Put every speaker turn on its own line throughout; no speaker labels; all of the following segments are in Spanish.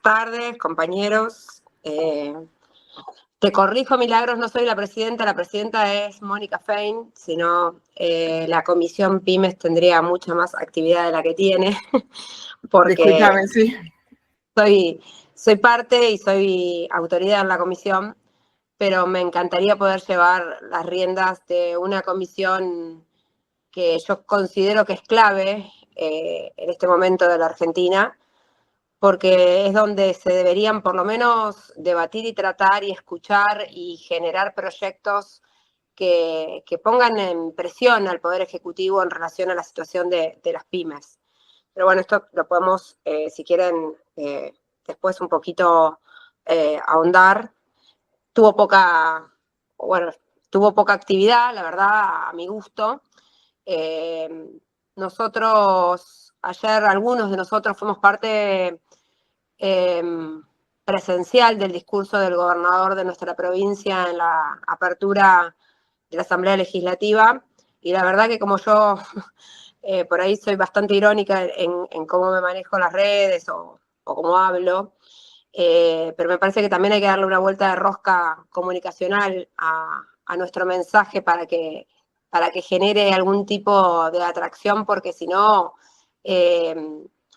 Buenas tardes, compañeros. Te corrijo, Milagros, no soy la presidenta es Mónica Fein, sino la Comisión Pymes tendría mucha más actividad de la que tiene, porque
Discúlpame, sí.
soy parte y soy autoridad en la comisión, pero me encantaría poder llevar las riendas de una comisión que yo considero que es clave en este momento de la Argentina, porque es donde se deberían por lo menos debatir y tratar y escuchar y generar proyectos que pongan en presión al Poder Ejecutivo en relación a la situación de las pymes. Pero bueno, esto lo podemos, si quieren, después un poquito ahondar. Tuvo poca actividad, la verdad, a mi gusto. Nosotros, ayer algunos de nosotros fuimos parte presencial del discurso del gobernador de nuestra provincia en la apertura de la Asamblea Legislativa, y la verdad que como yo por ahí soy bastante irónica en cómo me manejo las redes o cómo hablo, pero me parece que también hay que darle una vuelta de rosca comunicacional a nuestro mensaje para que genere algún tipo de atracción, porque si no,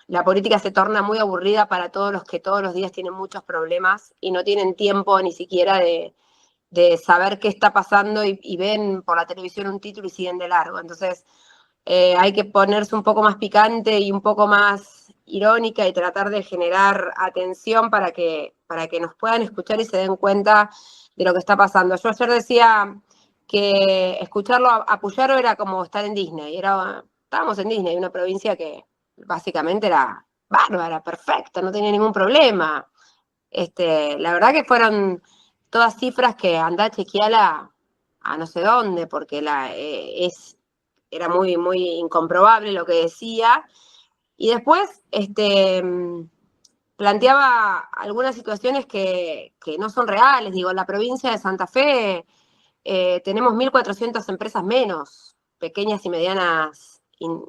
la política se torna muy aburrida para todos los que todos los días tienen muchos problemas y no tienen tiempo ni siquiera de saber qué está pasando y ven por la televisión un título y siguen de largo. Entonces, hay que ponerse un poco más picante y un poco más irónica y tratar de generar atención para que nos puedan escuchar y se den cuenta de lo que está pasando. Yo ayer decía que escucharlo a Puyaro era como estar en Disney. Estábamos en Disney, una provincia que básicamente era bárbara, perfecta, no tenía ningún problema. La verdad que fueron todas cifras que andá a chequearla a no sé dónde, porque era muy, muy incomprobable lo que decía. Y después planteaba algunas situaciones que no son reales. Digo, en la provincia de Santa Fe tenemos 1.400 empresas menos, pequeñas y medianas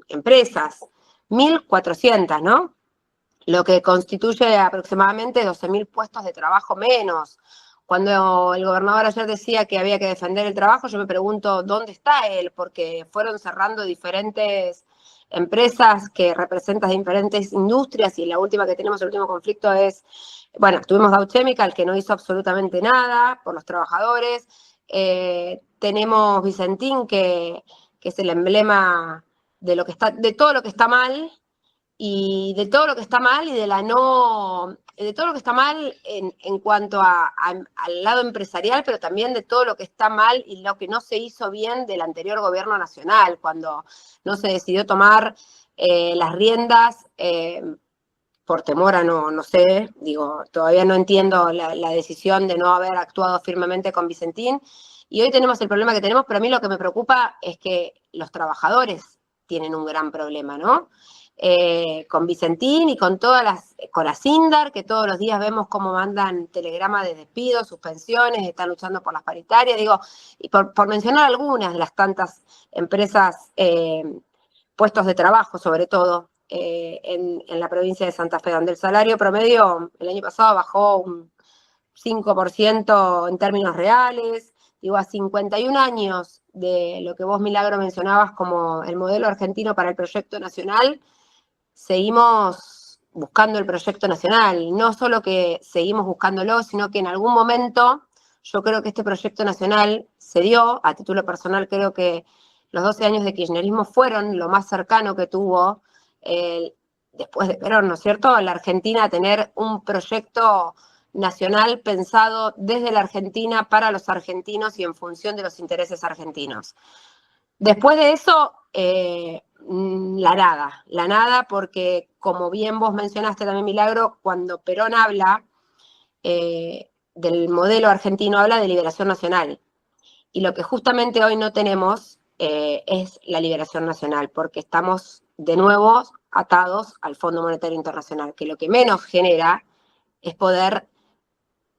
empresas. 1.400, ¿no? Lo que constituye aproximadamente 12.000 puestos de trabajo menos. Cuando el gobernador ayer decía que había que defender el trabajo, yo me pregunto dónde está él, porque fueron cerrando diferentes empresas que representan diferentes industrias, y la última que tenemos, el último conflicto es, bueno, tuvimos Dow Chemical, que no hizo absolutamente nada por los trabajadores. Tenemos Vicentín, que es el emblema de todo lo que está mal, y de todo lo que está mal y de todo lo que está mal en cuanto al lado empresarial, pero también de todo lo que está mal y lo que no se hizo bien del anterior gobierno nacional, cuando no se decidió tomar las riendas por temor a no sé, digo, todavía no entiendo la decisión de no haber actuado firmemente con Vicentín, y hoy tenemos el problema que tenemos, pero a mí lo que me preocupa es que los trabajadores tienen un gran problema, ¿no? Con Vicentín y con con la Sindar, que todos los días vemos cómo mandan telegramas de despido, suspensiones, están luchando por las paritarias, digo, y por mencionar algunas de las tantas empresas, puestos de trabajo sobre todo, en la provincia de Santa Fe, donde el salario promedio el año pasado bajó un 5% en términos reales. Digo, a 51 años de lo que vos, Milagro, mencionabas como el modelo argentino para el proyecto nacional, seguimos buscando el proyecto nacional. No solo que seguimos buscándolo, sino que en algún momento yo creo que este proyecto nacional se dio. A título personal, creo que los 12 años de kirchnerismo fueron lo más cercano que tuvo, después de Perón, ¿no es cierto?, la Argentina a tener un proyecto nacional pensado desde la Argentina para los argentinos y en función de los intereses argentinos. Después de eso, la nada, porque como bien vos mencionaste también, Milagro, cuando Perón habla del modelo argentino, habla de liberación nacional. Y lo que justamente hoy no tenemos es la liberación nacional, porque estamos de nuevo atados al Fondo Monetario Internacional, que lo que menos genera es poder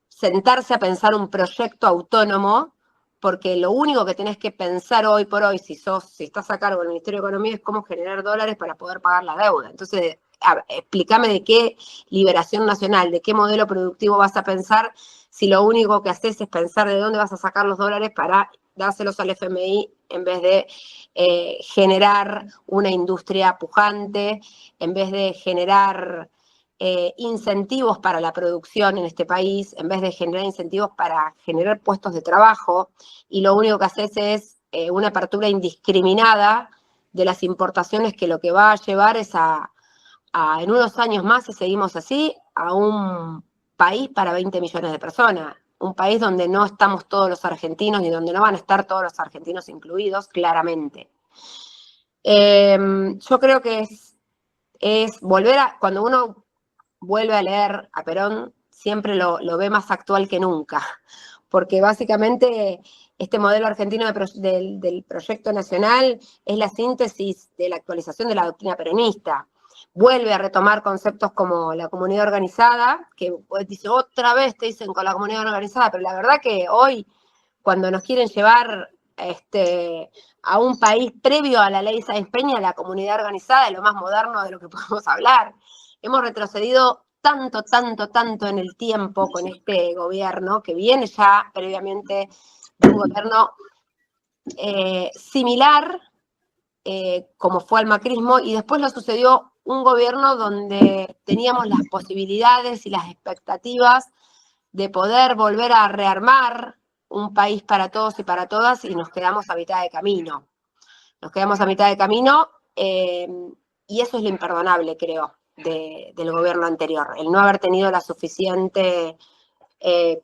sentarse a pensar un proyecto autónomo, porque lo único que tenés que pensar hoy por hoy, si estás a cargo del Ministerio de Economía, es cómo generar dólares para poder pagar la deuda. Entonces, explícame de qué liberación nacional, de qué modelo productivo vas a pensar, si lo único que haces es pensar de dónde vas a sacar los dólares para dárselos al FMI en vez de generar una industria pujante, en vez de generar incentivos para la producción en este país, en vez de generar incentivos para generar puestos de trabajo, y lo único que haces es una apertura indiscriminada de las importaciones, que lo que va a llevar es en unos años más, si seguimos así, a un país para 20 millones de personas. Un país donde no estamos todos los argentinos y donde no van a estar todos los argentinos incluidos, claramente. Yo creo que es volver a, cuando uno vuelve a leer a Perón, siempre lo ve más actual que nunca, porque básicamente este modelo argentino del proyecto nacional es la síntesis de la actualización de la doctrina peronista. Vuelve a retomar conceptos como la comunidad organizada, que dice otra vez, te dicen con la comunidad organizada, pero la verdad que hoy, cuando nos quieren llevar a un país previo a la ley Sáenz Peña, la comunidad organizada es lo más moderno de lo que podemos hablar. Hemos retrocedido tanto en el tiempo con este gobierno, que viene ya previamente de un gobierno similar, como fue al macrismo, y después lo sucedió un gobierno donde teníamos las posibilidades y las expectativas de poder volver a rearmar un país para todos y para todas, y nos quedamos a mitad de camino. Nos quedamos a mitad de camino, y eso es lo imperdonable, creo, del gobierno anterior, el no haber tenido la suficiente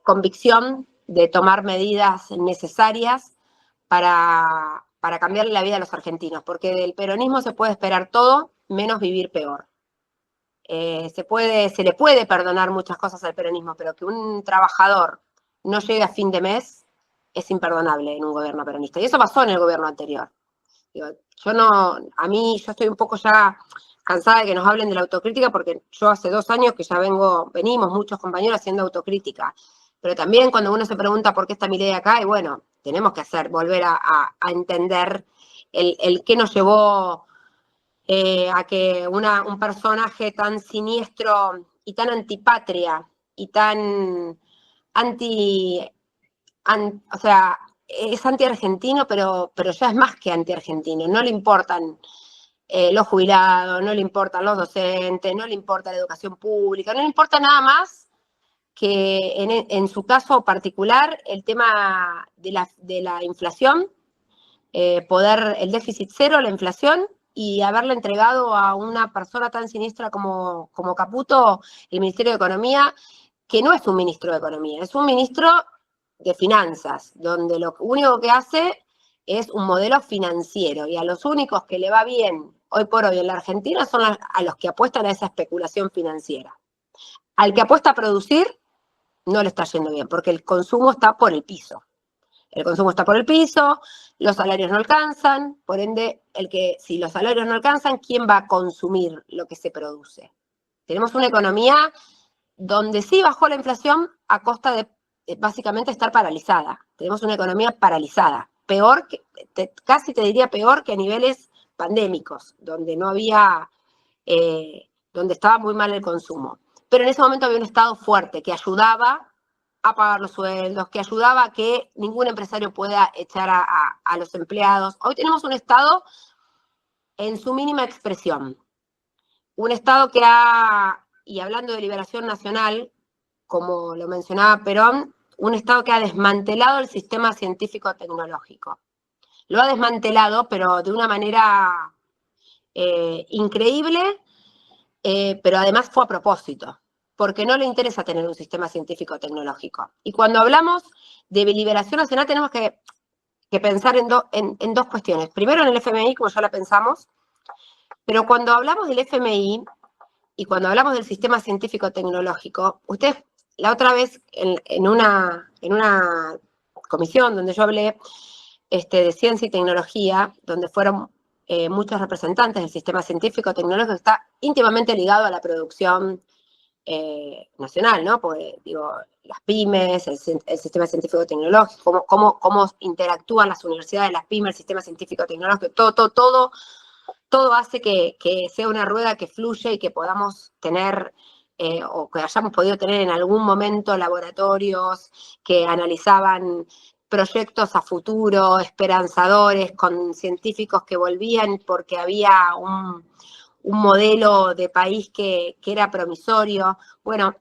convicción de tomar medidas necesarias para cambiarle la vida a los argentinos, porque del peronismo se puede esperar todo, menos vivir peor. Se le puede perdonar muchas cosas al peronismo, pero que un trabajador no llegue a fin de mes es imperdonable en un gobierno peronista. Y eso pasó en el gobierno anterior. Digo, yo estoy un poco ya cansada de que nos hablen de la autocrítica, porque yo hace 2 años que ya venimos muchos compañeros haciendo autocrítica. Pero también cuando uno se pregunta por qué está Milei acá, y bueno, tenemos que volver a entender el qué nos llevó a que un personaje tan siniestro y tan antipatria y tan o sea, es anti-argentino, pero ya es más que anti-argentino. No le importan los jubilados, no le importan los docentes, no le importa la educación pública, no le importa nada más que en su caso particular el tema de la inflación, el déficit cero, la inflación, y haberle entregado a una persona tan siniestra como Caputo el Ministerio de Economía, que no es un ministro de Economía, es un ministro de finanzas, donde lo único que hace es un modelo financiero, y a los únicos que le va bien hoy por hoy en la Argentina son a los que apuestan a esa especulación financiera. Al que apuesta a producir no le está yendo bien, porque el consumo está por el piso. El consumo está por el piso, los salarios no alcanzan, por ende, si los salarios no alcanzan, ¿quién va a consumir lo que se produce? Tenemos una economía donde sí bajó la inflación a costa de básicamente estar paralizada. Tenemos una economía paralizada, casi te diría peor que a niveles pandémicos, donde no había, donde estaba muy mal el consumo. Pero en ese momento había un Estado fuerte que ayudaba a pagar los sueldos, que ayudaba a que ningún empresario pueda echar a los empleados. Hoy tenemos un Estado en su mínima expresión. Un Estado que y hablando de liberación nacional, como lo mencionaba Perón, un Estado que ha desmantelado el sistema científico-tecnológico. Lo ha desmantelado, pero de una manera increíble, pero además fue a propósito, porque no le interesa tener un sistema científico-tecnológico. Y cuando hablamos de liberación nacional tenemos que pensar en dos cuestiones. Primero en el FMI, como ya la pensamos, pero cuando hablamos del FMI y cuando hablamos del sistema científico-tecnológico, ustedes la otra vez en una comisión donde yo hablé de ciencia y tecnología, donde fueron muchos representantes del sistema científico-tecnológico, está íntimamente ligado a la producción nacional, ¿no? Porque, digo, las pymes, el sistema científico-tecnológico, cómo interactúan las universidades, las pymes, el sistema científico-tecnológico, todo todo hace que sea una rueda que fluye y que podamos tener, o que hayamos podido tener en algún momento laboratorios que analizaban proyectos a futuro, esperanzadores, con científicos que volvían porque había un modelo de país que era promisorio. Bueno,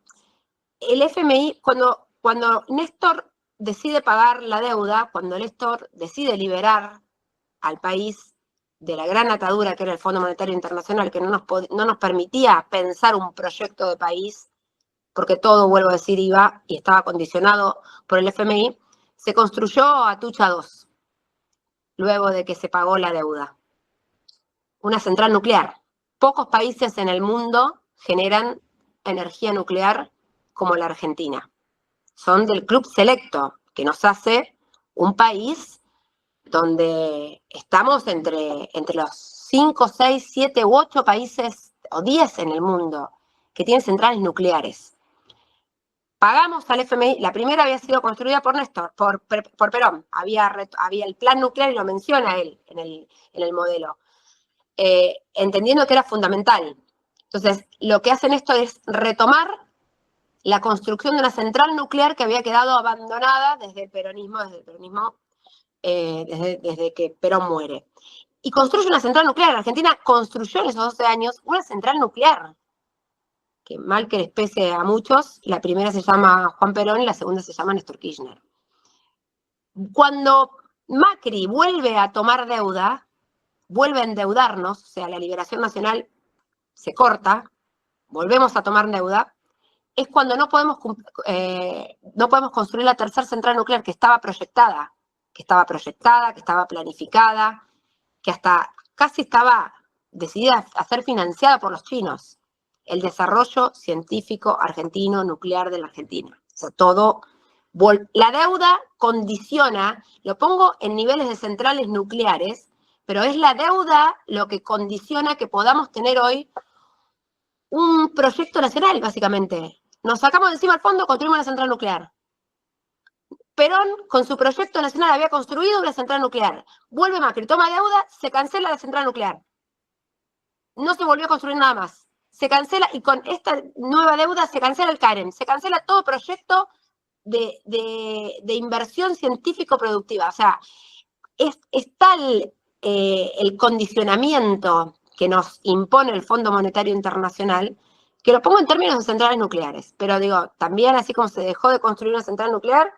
el FMI, cuando Néstor decide pagar la deuda, cuando Néstor decide liberar al país de la gran atadura que era el Fondo Monetario Internacional, que no nos permitía pensar un proyecto de país, porque todo, vuelvo a decir, iba y estaba condicionado por el FMI, se construyó Atucha 2, luego de que se pagó la deuda. Una central nuclear. Pocos países en el mundo generan energía nuclear como la Argentina. Son del club selecto, que nos hace un país donde estamos entre los 5, 6, 7 u 8 países, o 10 en el mundo, que tienen centrales nucleares. Pagamos al FMI, la primera había sido construida por Néstor, por Perón, había el plan nuclear y lo menciona él en el modelo, entendiendo que era fundamental. Entonces, lo que hacen esto es retomar la construcción de una central nuclear que había quedado abandonada desde el peronismo, desde que Perón muere. Y construye una central nuclear. Argentina construyó en esos 12 años una central nuclear, que mal que les pese a muchos, la primera se llama Juan Perón y la segunda se llama Néstor Kirchner. Cuando Macri vuelve a tomar deuda, vuelve a endeudarnos, o sea, la liberación nacional se corta, volvemos a tomar deuda, es cuando no podemos construir la tercera central nuclear que estaba proyectada, que estaba planificada, que hasta casi estaba decidida a ser financiada por los chinos. El desarrollo científico argentino nuclear de la Argentina. O sea, todo. La deuda condiciona, lo pongo en niveles de centrales nucleares, pero es la deuda lo que condiciona que podamos tener hoy un proyecto nacional, básicamente. Nos sacamos de encima el fondo, construimos una central nuclear. Perón, con su proyecto nacional, había construido una central nuclear. Vuelve Macri, toma deuda, se cancela la central nuclear. No se volvió a construir nada más. Se cancela, y con esta nueva deuda se cancela el CAREM, se cancela todo proyecto de inversión científico-productiva. O sea, es tal el condicionamiento que nos impone el Fondo Monetario Internacional, que lo pongo en términos de centrales nucleares. Pero digo, también así como se dejó de construir una central nuclear,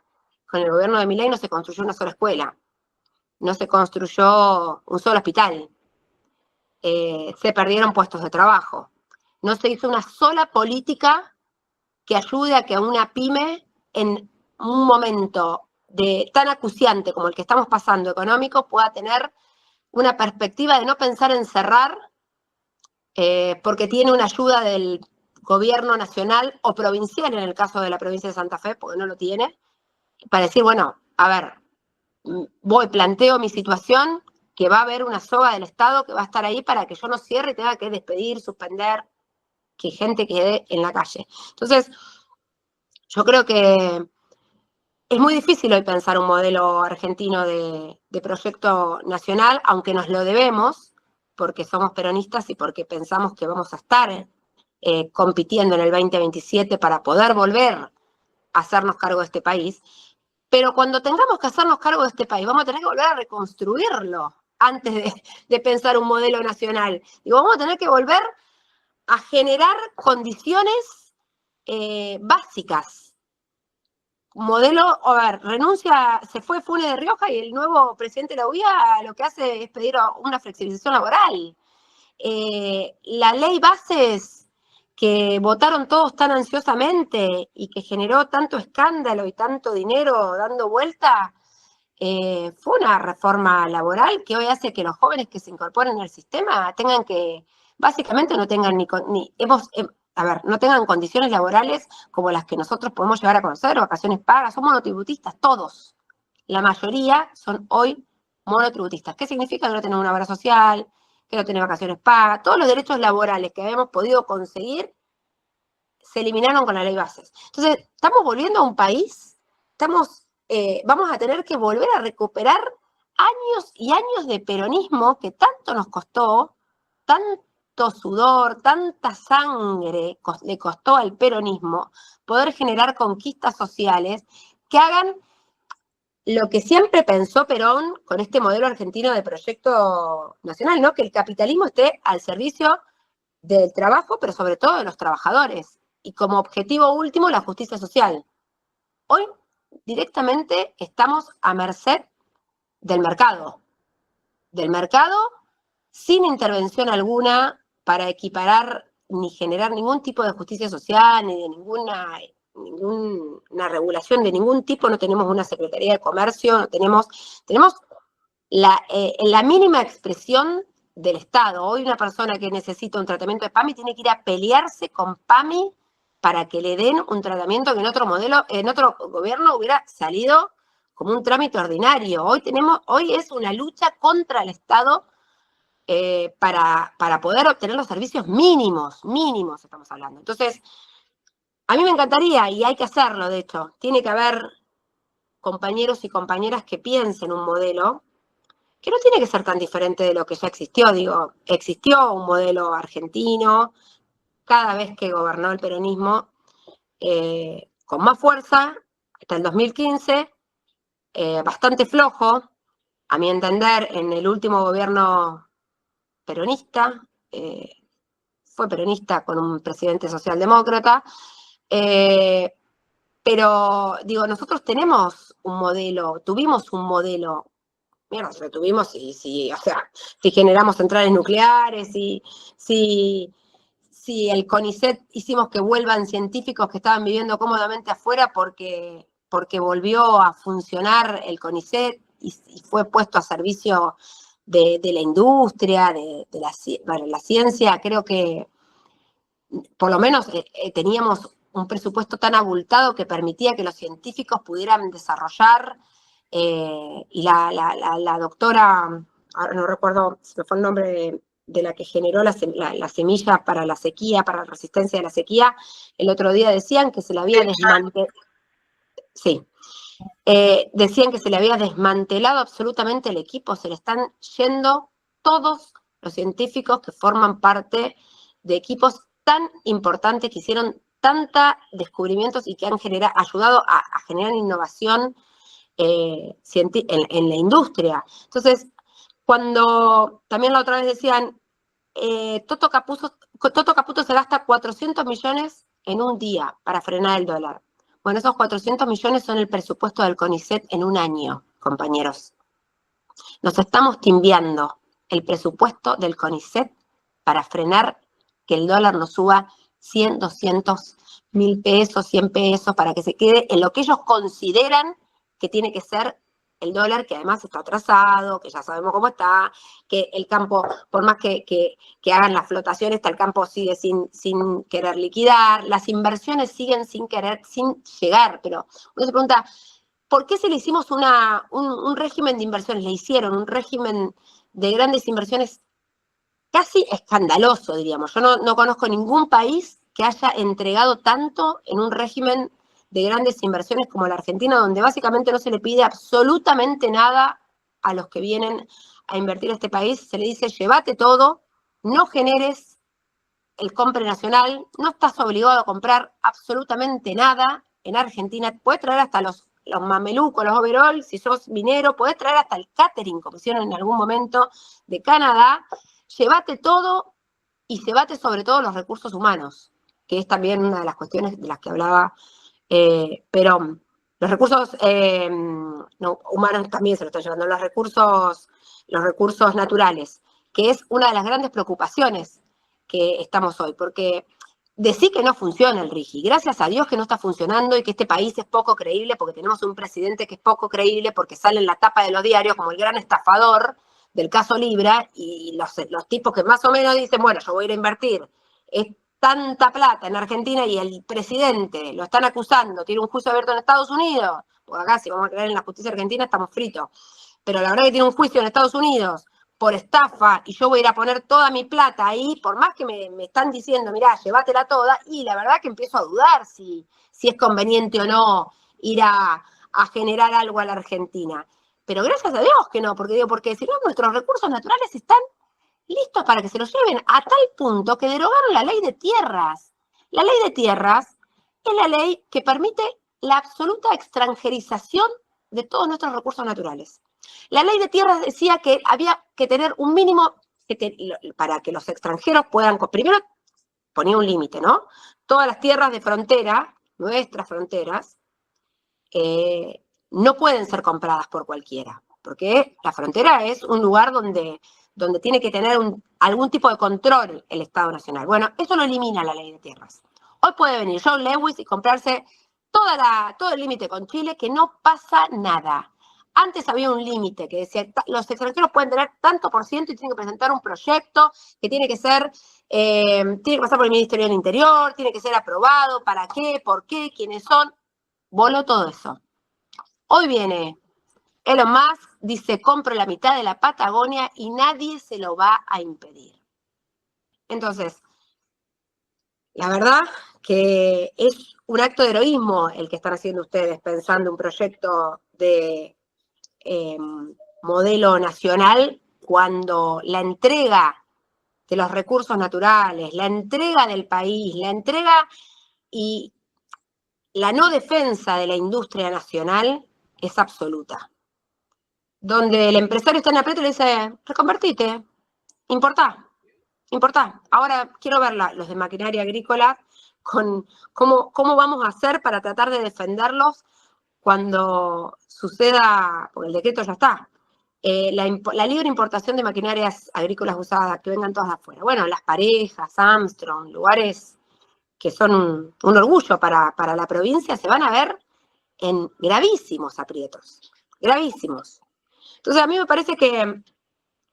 con el gobierno de Milei no se construyó una sola escuela, no se construyó un solo hospital, se perdieron puestos de trabajo, no se hizo una sola política que ayude a que una pyme en un momento tan acuciante como el que estamos pasando económico pueda tener una perspectiva de no pensar en cerrar porque tiene una ayuda del gobierno nacional o provincial, en el caso de la provincia de Santa Fe, porque no lo tiene, para decir, bueno, a ver, planteo mi situación, que va a haber una soga del Estado que va a estar ahí para que yo no cierre y tenga que despedir, suspender, que gente quede en la calle. Entonces, yo creo que es muy difícil hoy pensar un modelo argentino de proyecto nacional, aunque nos lo debemos, porque somos peronistas y porque pensamos que vamos a estar compitiendo en el 2027 para poder volver a hacernos cargo de este país. Pero cuando tengamos que hacernos cargo de este país, vamos a tener que volver a reconstruirlo antes de pensar un modelo nacional. Y vamos a tener que volver a generar condiciones básicas. Modelo, a ver, renuncia, se fue Funes de Rioja y el nuevo presidente de la UIA lo que hace es pedir una flexibilización laboral. La ley bases que votaron todos tan ansiosamente y que generó tanto escándalo y tanto dinero dando vuelta, fue una reforma laboral que hoy hace que los jóvenes que se incorporen al sistema tengan que, básicamente no tengan no tengan condiciones laborales como las que nosotros podemos llegar a conocer, vacaciones pagas, son monotributistas, todos. La mayoría son hoy monotributistas. ¿Qué significa? Que no tienen una obra social, que no tienen vacaciones pagas, todos los derechos laborales que habíamos podido conseguir se eliminaron con la ley bases. Entonces, estamos volviendo a un país, vamos a tener que volver a recuperar años y años de peronismo que tanto nos costó, tanto sudor, tanta sangre le costó al peronismo poder generar conquistas sociales que hagan lo que siempre pensó Perón con este modelo argentino de proyecto nacional, ¿no? Que el capitalismo esté al servicio del trabajo, pero sobre todo de los trabajadores, y como objetivo último la justicia social. Hoy directamente estamos a merced del mercado sin intervención alguna para equiparar ni generar ningún tipo de justicia social, ni de ninguna regulación de ningún tipo. No tenemos una Secretaría de Comercio, no tenemos la mínima expresión del Estado. Hoy una persona que necesita un tratamiento de PAMI tiene que ir a pelearse con PAMI para que le den un tratamiento que en otro modelo, en otro gobierno hubiera salido como un trámite ordinario. Hoy es una lucha contra el Estado para poder obtener los servicios mínimos estamos hablando. Entonces, a mí me encantaría, y hay que hacerlo, de hecho, tiene que haber compañeros y compañeras que piensen un modelo que no tiene que ser tan diferente de lo que ya existió. Digo, existió un modelo argentino cada vez que gobernó el peronismo con más fuerza, hasta el 2015, bastante flojo, a mi entender, en el último gobierno peronista, fue peronista con un presidente socialdemócrata, pero digo, nosotros tuvimos un modelo, mira, lo tuvimos si generamos centrales nucleares, si el CONICET hicimos que vuelvan científicos que estaban viviendo cómodamente afuera porque volvió a funcionar el CONICET y fue puesto a servicio de la industria, de la ciencia. Creo que por lo menos teníamos un presupuesto tan abultado que permitía que los científicos pudieran desarrollar, y la doctora, ahora no recuerdo si me fue el nombre de la que generó la semilla para la sequía, para la resistencia de la sequía, el otro día decían que se la había desmantelado. Sí. Decían que se le había desmantelado absolutamente el equipo, se le están yendo todos los científicos que forman parte de equipos tan importantes, que hicieron tantos descubrimientos y que han ayudado a generar innovación en la industria. Entonces, cuando también la otra vez decían, Toto Caputo se gasta 400 millones en un día para frenar el dólar. Bueno, esos 400 millones son el presupuesto del CONICET en un año, compañeros. Nos estamos timbiando el presupuesto del CONICET para frenar que el dólar nos suba 100, 200, 1000 pesos, 100 pesos, para que se quede en lo que ellos consideran que tiene que ser el dólar, que además está atrasado, que ya sabemos cómo está, que el campo, por más que hagan las flotaciones, el campo sigue sin querer liquidar, las inversiones siguen sin llegar, pero uno se pregunta, ¿por qué se le hicimos un régimen de inversiones? Le hicieron un régimen de grandes inversiones casi escandaloso, diríamos. Yo no conozco ningún país que haya entregado tanto en un régimen de grandes inversiones como la Argentina, donde básicamente no se le pide absolutamente nada a los que vienen a invertir a este país. Se le dice, llévate todo, no generes el compre nacional, no estás obligado a comprar absolutamente nada en Argentina. Puedes traer hasta los mamelucos, los overall, si sos minero, podés traer hasta el catering, como hicieron en algún momento, de Canadá. Llévate todo y llévate sobre todo los recursos humanos, que es también una de las cuestiones de las que hablaba Perón. Los recursos humanos también se lo están llevando, los recursos naturales, que es una de las grandes preocupaciones que estamos hoy, porque decir que no funciona el RIGI, gracias a Dios que no está funcionando y que este país es poco creíble porque tenemos un presidente que es poco creíble porque sale en la tapa de los diarios como el gran estafador del caso Libra, y los tipos que más o menos dicen, bueno, yo voy a ir a invertir tanta plata en Argentina y el presidente lo están acusando, tiene un juicio abierto en Estados Unidos, porque acá si vamos a creer en la justicia argentina estamos fritos, pero la verdad que tiene un juicio en Estados Unidos por estafa y yo voy a ir a poner toda mi plata ahí, por más que me están diciendo, mirá, llévatela toda, y la verdad que empiezo a dudar si es conveniente o no ir a generar algo a la Argentina. Pero gracias a Dios que no, porque si no, nuestros recursos naturales están listos para que se los lleven, a tal punto que derogaron la ley de tierras. La ley de tierras es la ley que permite la absoluta extranjerización de todos nuestros recursos naturales. La ley de tierras decía que había que tener un mínimo para que los extranjeros puedan, primero ponía un límite, ¿no? Todas las tierras de frontera, nuestras fronteras, no pueden ser compradas por cualquiera, porque la frontera es un lugar donde tiene que tener algún tipo de control el Estado Nacional. Bueno, eso lo elimina la ley de tierras. Hoy puede venir John Lewis y comprarse todo el límite con Chile, que no pasa nada. Antes había un límite que decía, los extranjeros pueden tener tanto por ciento y tienen que presentar un proyecto que tiene que ser, tiene que pasar por el Ministerio del Interior, tiene que ser aprobado, ¿para qué? ¿Por qué? ¿Quiénes son? Voló todo eso. Hoy viene Elon Musk, dice, compro la mitad de la Patagonia y nadie se lo va a impedir. Entonces, la verdad que es un acto de heroísmo el que están haciendo ustedes pensando un proyecto de modelo nacional cuando la entrega de los recursos naturales, la entrega del país, la entrega y la no defensa de la industria nacional es absoluta. Donde el empresario está en aprieto y le dice, reconvertite, importá. Ahora quiero ver los de maquinaria agrícola con cómo vamos a hacer para tratar de defenderlos cuando suceda, porque el decreto ya está, la libre importación de maquinarias agrícolas usadas, que vengan todas de afuera. Bueno, Las Parejas, Armstrong, lugares que son un orgullo para la provincia, se van a ver en gravísimos aprietos, gravísimos. Entonces a mí me parece que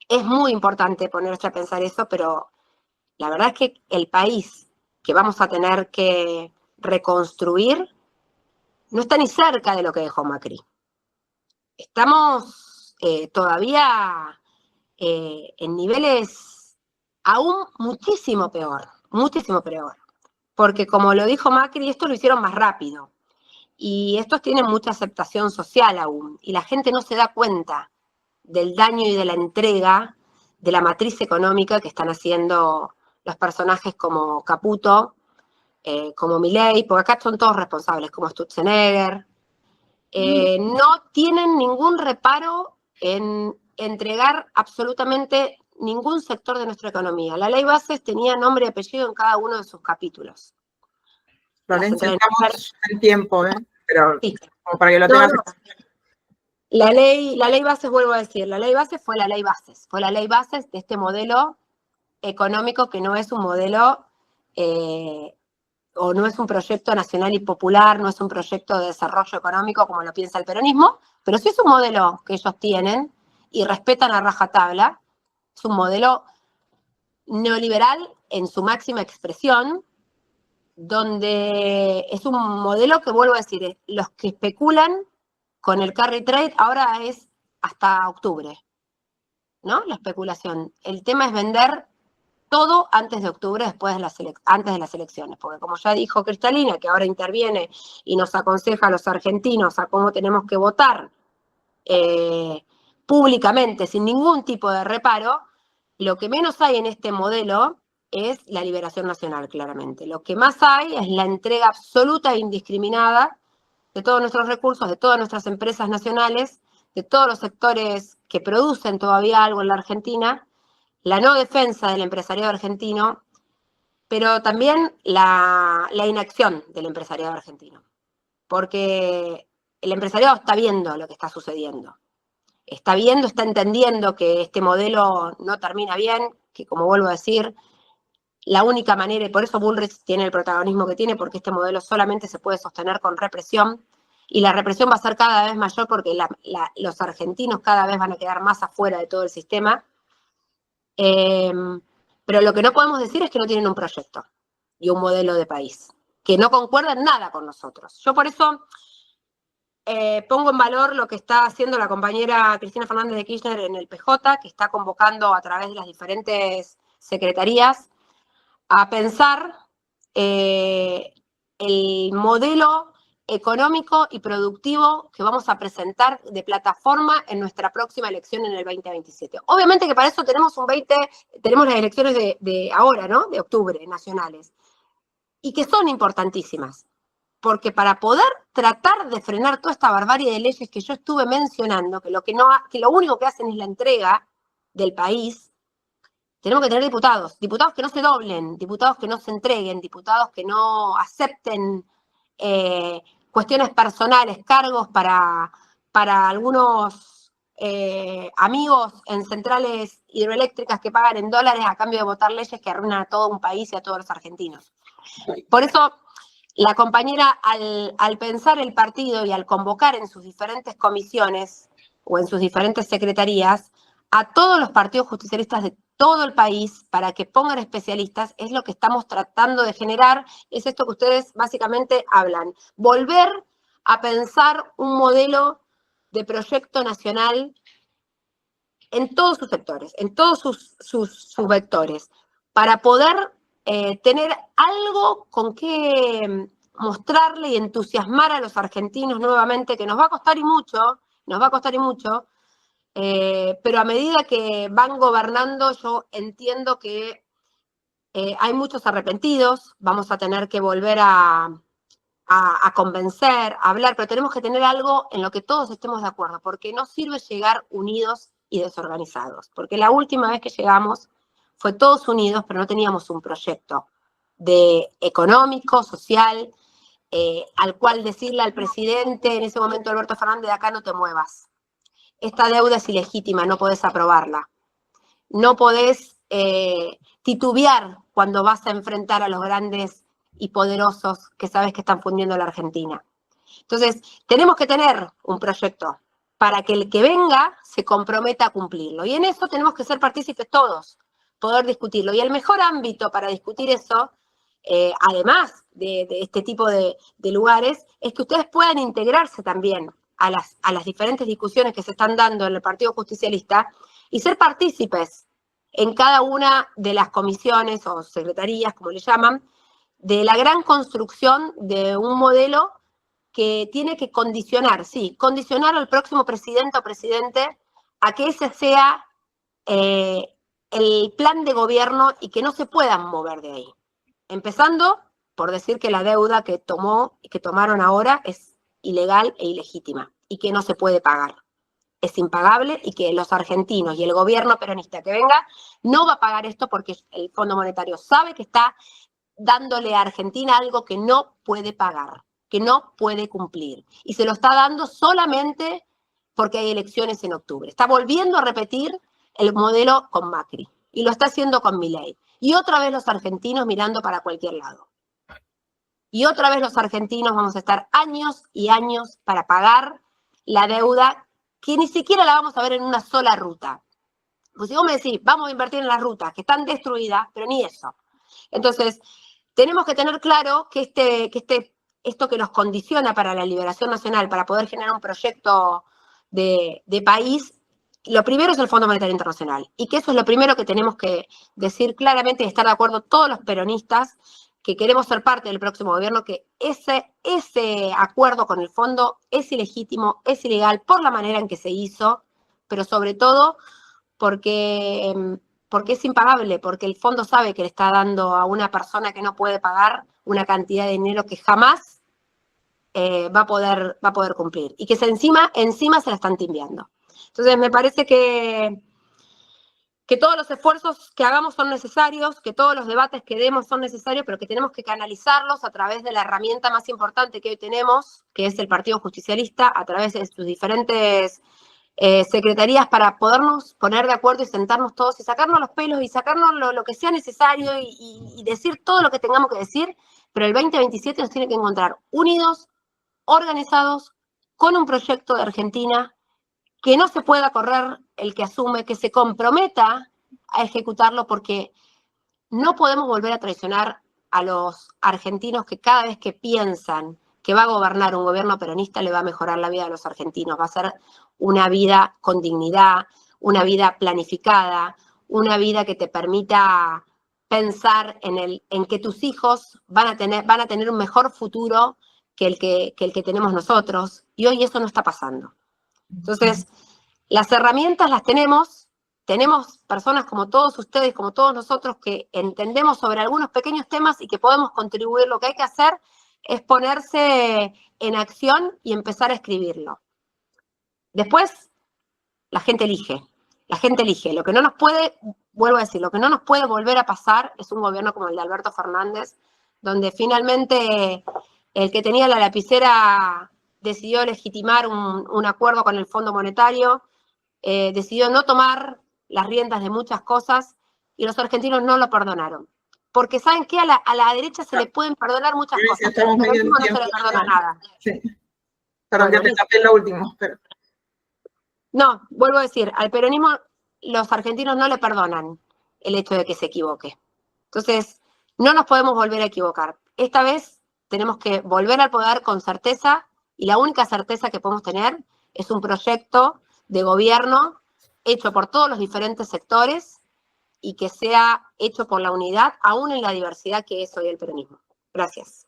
es muy importante ponerse a pensar eso, pero la verdad es que el país que vamos a tener que reconstruir no está ni cerca de lo que dejó Macri. Estamos todavía en niveles aún muchísimo peor, porque como lo dijo Macri, esto lo hicieron más rápido, y estos tienen mucha aceptación social aún, y la gente no se da cuenta del daño y de la entrega de la matriz económica que están haciendo los personajes como Caputo, como Milei, porque acá son todos responsables, como Sturzenegger. No tienen ningún reparo en entregar absolutamente ningún sector de nuestra economía. La ley Bases tenía nombre y apellido en cada uno de sus capítulos.
Florencia, estamos en tiempo, pero
sí,
como para que lo tengas.
No. La ley Bases, vuelvo a decir, la ley Bases fue la ley Bases de este modelo económico que no es un modelo o no es un proyecto nacional y popular, no es un proyecto de desarrollo económico como lo piensa el peronismo, pero sí es un modelo que ellos tienen y respetan a rajatabla. Es un modelo neoliberal en su máxima expresión, donde es un modelo que, vuelvo a decir, los que especulan con el carry trade ahora es hasta octubre, ¿no? La especulación. El tema es vender todo antes de octubre, antes de las elecciones, porque como ya dijo Cristalina, que ahora interviene y nos aconseja a los argentinos a cómo tenemos que votar públicamente, sin ningún tipo de reparo, lo que menos hay en este modelo es la liberación nacional, claramente. Lo que más hay es la entrega absoluta e indiscriminada de todos nuestros recursos, de todas nuestras empresas nacionales, de todos los sectores que producen todavía algo en la Argentina, la no defensa del empresariado argentino, pero también la inacción del empresariado argentino. Porque el empresariado está viendo lo que está sucediendo. Está viendo, está entendiendo que este modelo no termina bien, que como vuelvo a decir, la única manera, y por eso Bullrich tiene el protagonismo que tiene, porque este modelo solamente se puede sostener con represión, y la represión va a ser cada vez mayor porque los argentinos cada vez van a quedar más afuera de todo el sistema. Pero lo que no podemos decir es que no tienen un proyecto y un modelo de país, que no concuerdan nada con nosotros. Yo por eso pongo en valor lo que está haciendo la compañera Cristina Fernández de Kirchner en el PJ, que está convocando a través de las diferentes secretarías a pensar el modelo económico y productivo que vamos a presentar de plataforma en nuestra próxima elección en el 2027. Obviamente que para eso tenemos las elecciones de ahora, ¿no? De octubre, nacionales, y que son importantísimas, porque para poder tratar de frenar toda esta barbarie de leyes que yo estuve mencionando, que lo único que hacen es la entrega del país, tenemos que tener diputados que no se doblen, diputados que no se entreguen, diputados que no acepten cuestiones personales, cargos para algunos amigos en centrales hidroeléctricas que pagan en dólares a cambio de votar leyes que arruinan a todo un país y a todos los argentinos. Por eso, la compañera, al pensar el partido y al convocar en sus diferentes comisiones o en sus diferentes secretarías a todos los partidos justicialistas de todo el país para que pongan especialistas, es lo que estamos tratando de generar, es esto que ustedes básicamente hablan. Volver a pensar un modelo de proyecto nacional en todos sus sectores, en todos sus vectores, para poder tener algo con que mostrarle y entusiasmar a los argentinos nuevamente, que nos va a costar y mucho, pero a medida que van gobernando, yo entiendo que hay muchos arrepentidos, vamos a tener que volver a convencer, a hablar, pero tenemos que tener algo en lo que todos estemos de acuerdo, porque no sirve llegar unidos y desorganizados, porque la última vez que llegamos fue todos unidos, pero no teníamos un proyecto económico, social, al cual decirle al presidente, en ese momento Alberto Fernández, de acá no te muevas. Esta deuda es ilegítima, no podés aprobarla. No podés titubear cuando vas a enfrentar a los grandes y poderosos que sabes que están fundiendo la Argentina. Entonces, tenemos que tener un proyecto para que el que venga se comprometa a cumplirlo. Y en eso tenemos que ser partícipes todos, poder discutirlo. Y el mejor ámbito para discutir eso, además de este tipo de lugares, es que ustedes puedan integrarse también a las diferentes discusiones que se están dando en el Partido Justicialista y ser partícipes en cada una de las comisiones o secretarías, como le llaman, de la gran construcción de un modelo que tiene que condicionar al próximo presidente o presidente a que ese sea el plan de gobierno y que no se puedan mover de ahí. Empezando por decir que la deuda que tomaron ahora es ilegal e ilegítima y que no se puede pagar. Es impagable y que los argentinos y el gobierno peronista que venga no va a pagar esto porque el Fondo Monetario sabe que está dándole a Argentina algo que no puede pagar, que no puede cumplir. Y se lo está dando solamente porque hay elecciones en octubre. Está volviendo a repetir el modelo con Macri y lo está haciendo con Milei. Y otra vez los argentinos mirando para cualquier lado. Y otra vez los argentinos vamos a estar años y años para pagar la deuda que ni siquiera la vamos a ver en una sola ruta. Pues si vos me decís, vamos a invertir en las rutas que están destruidas, pero ni eso. Entonces, tenemos que tener claro que esto que nos condiciona para la liberación nacional, para poder generar un proyecto de país, lo primero es el Fondo Monetario Internacional. Y que eso es lo primero que tenemos que decir claramente y estar de acuerdo todos los peronistas que queremos ser parte del próximo gobierno, que ese acuerdo con el fondo es ilegítimo, es ilegal por la manera en que se hizo, pero sobre todo porque es impagable, porque el fondo sabe que le está dando a una persona que no puede pagar una cantidad de dinero que jamás va a poder cumplir, y que encima se la están timbiando. Entonces me parece que todos los esfuerzos que hagamos son necesarios, que todos los debates que demos son necesarios, pero que tenemos que canalizarlos a través de la herramienta más importante que hoy tenemos, que es el Partido Justicialista, a través de sus diferentes secretarías, para podernos poner de acuerdo y sentarnos todos y sacarnos los pelos y sacarnos lo que sea necesario y decir todo lo que tengamos que decir, pero el 2027 nos tiene que encontrar unidos, organizados, con un proyecto de Argentina, que no se pueda correr el que asume, que se comprometa a ejecutarlo, porque no podemos volver a traicionar a los argentinos que cada vez que piensan que va a gobernar un gobierno peronista le va a mejorar la vida de los argentinos, va a ser una vida con dignidad, una vida planificada, una vida que te permita pensar en que tus hijos van a tener un mejor futuro que el que tenemos nosotros, y hoy eso no está pasando. Entonces, las herramientas las tenemos personas como todos ustedes, como todos nosotros, que entendemos sobre algunos pequeños temas y que podemos contribuir. Lo que hay que hacer es ponerse en acción y empezar a escribirlo. Después, la gente elige. La gente elige. Lo que no nos puede, vuelvo a decir, lo que no nos puede volver a pasar es un gobierno como el de Alberto Fernández, donde finalmente el que tenía la lapicera decidió legitimar un acuerdo con el Fondo Monetario, decidió no tomar las riendas de muchas cosas y los argentinos no lo perdonaron. Porque ¿saben qué? A la derecha se le pueden perdonar muchas cosas, pero al peronismo no se le perdona nada.
Sí. Perdón, que te tapé lo último. Pero...
No, vuelvo a decir, al peronismo los argentinos no le perdonan el hecho de que se equivoque. Entonces, no nos podemos volver a equivocar. Esta vez tenemos que volver al poder con certeza, y la única certeza que podemos tener es un proyecto de gobierno hecho por todos los diferentes sectores y que sea hecho por la unidad, aún en la diversidad que es hoy el peronismo. Gracias.